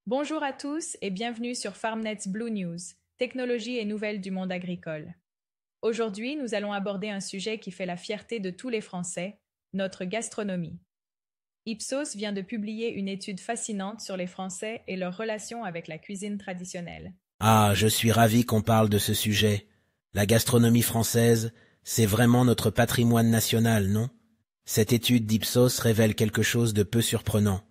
Bonjour à tous et bienvenue sur FarmNet's Blue News, technologie et nouvelles du monde agricole. Aujourd'hui, nous allons aborder un sujet qui fait la fierté de tous les Français, notre gastronomie. Ipsos vient de publier une étude fascinante sur les Français et leur relation avec la cuisine traditionnelle. Ah, je suis ravi qu'on parle de ce sujet. La gastronomie française, c'est vraiment notre patrimoine national, non? Cette étude d'Ipsos révèle quelque chose de peu surprenant.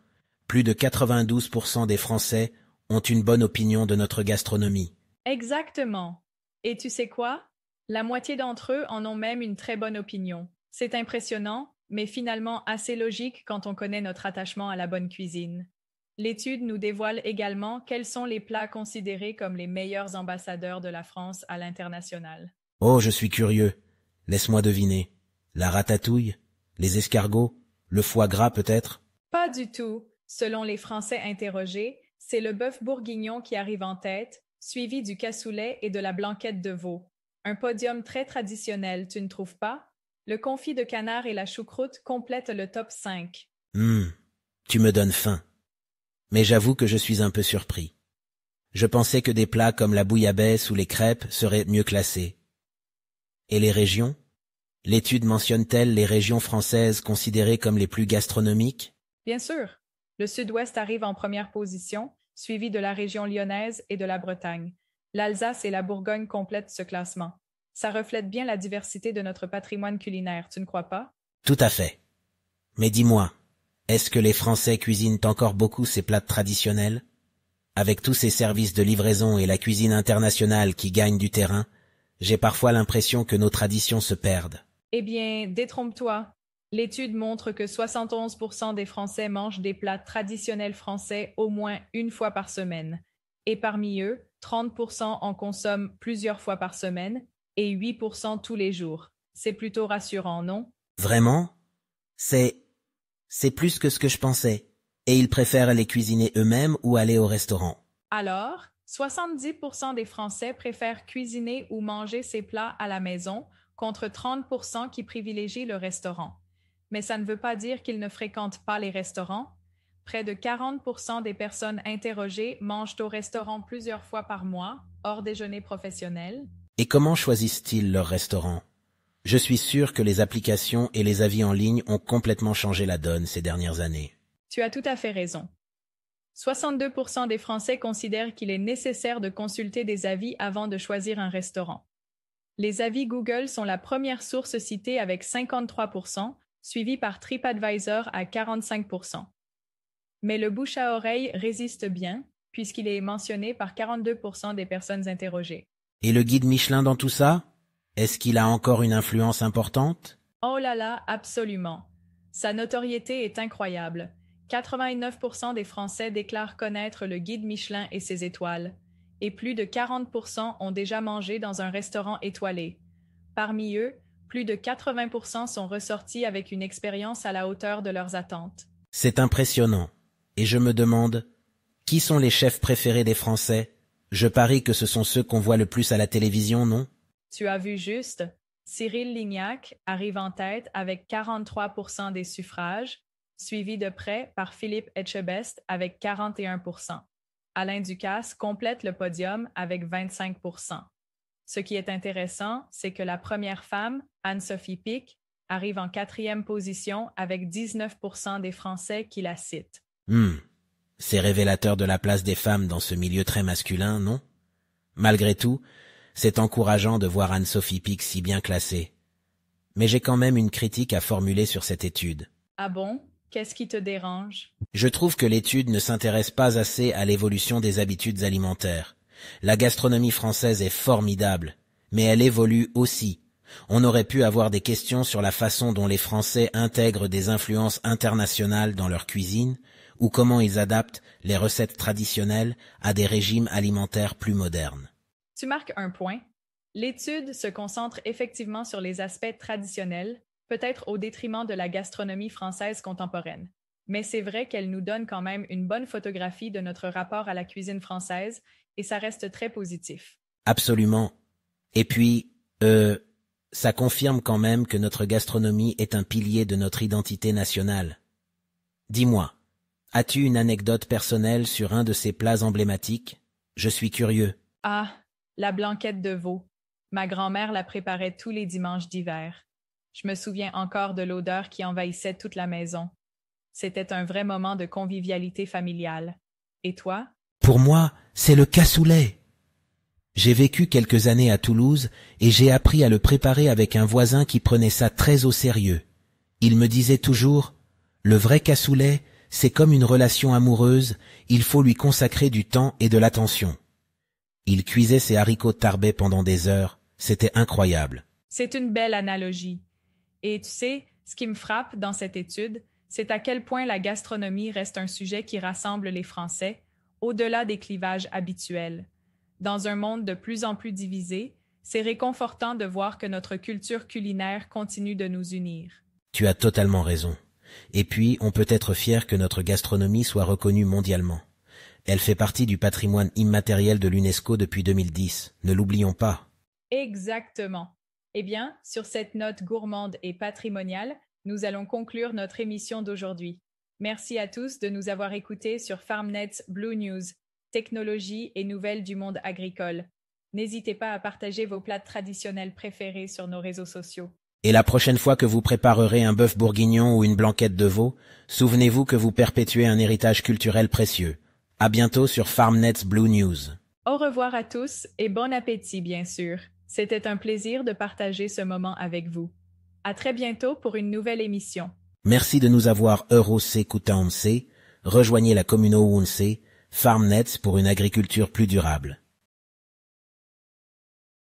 Plus de 92% des Français ont une bonne opinion de notre gastronomie. Exactement. Et tu sais quoi? La moitié d'entre eux en ont même une très bonne opinion. C'est impressionnant, mais finalement assez logique quand on connaît notre attachement à la bonne cuisine. L'étude nous dévoile également quels sont les plats considérés comme les meilleurs ambassadeurs de la France à l'international. Oh, je suis curieux. Laisse-moi deviner. La ratatouille? Les escargots? Le foie gras peut-être? Pas du tout. Selon les Français interrogés, c'est le bœuf bourguignon qui arrive en tête, suivi du cassoulet et de la blanquette de veau. Un podium très traditionnel, tu ne trouves pas? Le confit de canard et la choucroute complètent le top 5. Hum, tu me donnes faim. Mais j'avoue que je suis un peu surpris. Je pensais que des plats comme la bouillabaisse ou les crêpes seraient mieux classés. Et les régions? L'étude mentionne-t-elle les régions françaises considérées comme les plus gastronomiques? Bien sûr, le sud-ouest arrive en première position, suivi de la région lyonnaise et de la Bretagne. L'Alsace et la Bourgogne complètent ce classement. Ça reflète bien la diversité de notre patrimoine culinaire, tu ne crois pas? Tout à fait. Mais dis-moi, est-ce que les Français cuisinent encore beaucoup ces plats traditionnels? Avec tous ces services de livraison et la cuisine internationale qui gagne du terrain, j'ai parfois l'impression que nos traditions se perdent. Eh bien, détrompe-toi. L'étude montre que 71% des Français mangent des plats traditionnels français au moins une fois par semaine. Et parmi eux, 30% en consomment plusieurs fois par semaine et 8% tous les jours. C'est plutôt rassurant, non? Vraiment? C'est... c'est plus que ce que je pensais. Et ils préfèrent les cuisiner eux-mêmes ou aller au restaurant. Alors, 70% des Français préfèrent cuisiner ou manger ces plats à la maison, contre 30% qui privilégient le restaurant. Mais ça ne veut pas dire qu'ils ne fréquentent pas les restaurants. Près de 40% des personnes interrogées mangent au restaurant plusieurs fois par mois, hors déjeuner professionnel. Et comment choisissent-ils leur restaurant? Je suis sûr que les applications et les avis en ligne ont complètement changé la donne ces dernières années. Tu as tout à fait raison. 62% des Français considèrent qu'il est nécessaire de consulter des avis avant de choisir un restaurant. Les avis Google sont la première source citée avec 53%, suivi par TripAdvisor à 45%. Mais le bouche à oreille résiste bien, puisqu'il est mentionné par 42% des personnes interrogées. Et le guide Michelin dans tout ça? Est-ce qu'il a encore une influence importante? Oh là là, absolument. Sa notoriété est incroyable. 89% des Français déclarent connaître le guide Michelin et ses étoiles, et plus de 40% ont déjà mangé dans un restaurant étoilé. Parmi eux, plus de 80% sont ressortis avec une expérience à la hauteur de leurs attentes. C'est impressionnant. Et je me demande, qui sont les chefs préférés des Français? Je parie que ce sont ceux qu'on voit le plus à la télévision, non? Tu as vu juste, Cyril Lignac arrive en tête avec 43% des suffrages, suivi de près par Philippe Etchebest avec 41%. Alain Ducasse complète le podium avec 25%. Ce qui est intéressant, c'est que la première femme, Anne-Sophie Pic, arrive en quatrième position avec 19% des Français qui la citent. C'est révélateur de la place des femmes dans ce milieu très masculin, non? Malgré tout, c'est encourageant de voir Anne-Sophie Pic si bien classée. Mais j'ai quand même une critique à formuler sur cette étude. Ah bon? Qu'est-ce qui te dérange? Je trouve que l'étude ne s'intéresse pas assez à l'évolution des habitudes alimentaires. La gastronomie française est formidable, mais elle évolue aussi. On aurait pu avoir des questions sur la façon dont les Français intègrent des influences internationales dans leur cuisine, ou comment ils adaptent les recettes traditionnelles à des régimes alimentaires plus modernes. Tu marques un point. L'étude se concentre effectivement sur les aspects traditionnels, peut-être au détriment de la gastronomie française contemporaine. Mais c'est vrai qu'elle nous donne quand même une bonne photographie de notre rapport à la cuisine française, et ça reste très positif. Absolument. Et puis, ça confirme quand même que notre gastronomie est un pilier de notre identité nationale. Dis-moi, As-tu une anecdote personnelle sur un de ces plats emblématiques? Je suis curieux. Ah, la blanquette de veau. Ma grand-mère la préparait tous les dimanches d'hiver. Je me souviens encore de l'odeur qui envahissait toute la maison. C'était un vrai moment de convivialité familiale. Et toi? Pour moi, c'est le cassoulet. J'ai vécu quelques années à Toulouse et j'ai appris à le préparer avec un voisin qui prenait ça très au sérieux. Il me disait toujours « Le vrai cassoulet, c'est comme une relation amoureuse, il faut lui consacrer du temps et de l'attention. » Il cuisait ses haricots tarbais pendant des heures, c'était incroyable. C'est une belle analogie. Et tu sais, ce qui me frappe dans cette étude, c'est à quel point la gastronomie reste un sujet qui rassemble les Français, au-delà des clivages habituels. Dans un monde de plus en plus divisé, c'est réconfortant de voir que notre culture culinaire continue de nous unir. Tu as totalement raison. Et puis, on peut être fier que notre gastronomie soit reconnue mondialement. Elle fait partie du patrimoine immatériel de l'UNESCO depuis 2010. Ne l'oublions pas. Exactement. Eh bien, sur cette note gourmande et patrimoniale, nous allons conclure notre émission d'aujourd'hui. Merci à tous de nous avoir écoutés sur FarmNet's Blue News, technologie et nouvelles du monde agricole. N'hésitez pas à partager vos plats traditionnels préférés sur nos réseaux sociaux. Et la prochaine fois que vous préparerez un bœuf bourguignon ou une blanquette de veau, souvenez-vous que vous perpétuez un héritage culturel précieux. À bientôt sur FarmNet's Blue News. Au revoir à tous et bon appétit, bien sûr. C'était un plaisir de partager ce moment avec vous. À très bientôt pour une nouvelle émission. Merci de nous avoir écoutés. Rejoignez la communauté FarmNet pour une agriculture plus durable.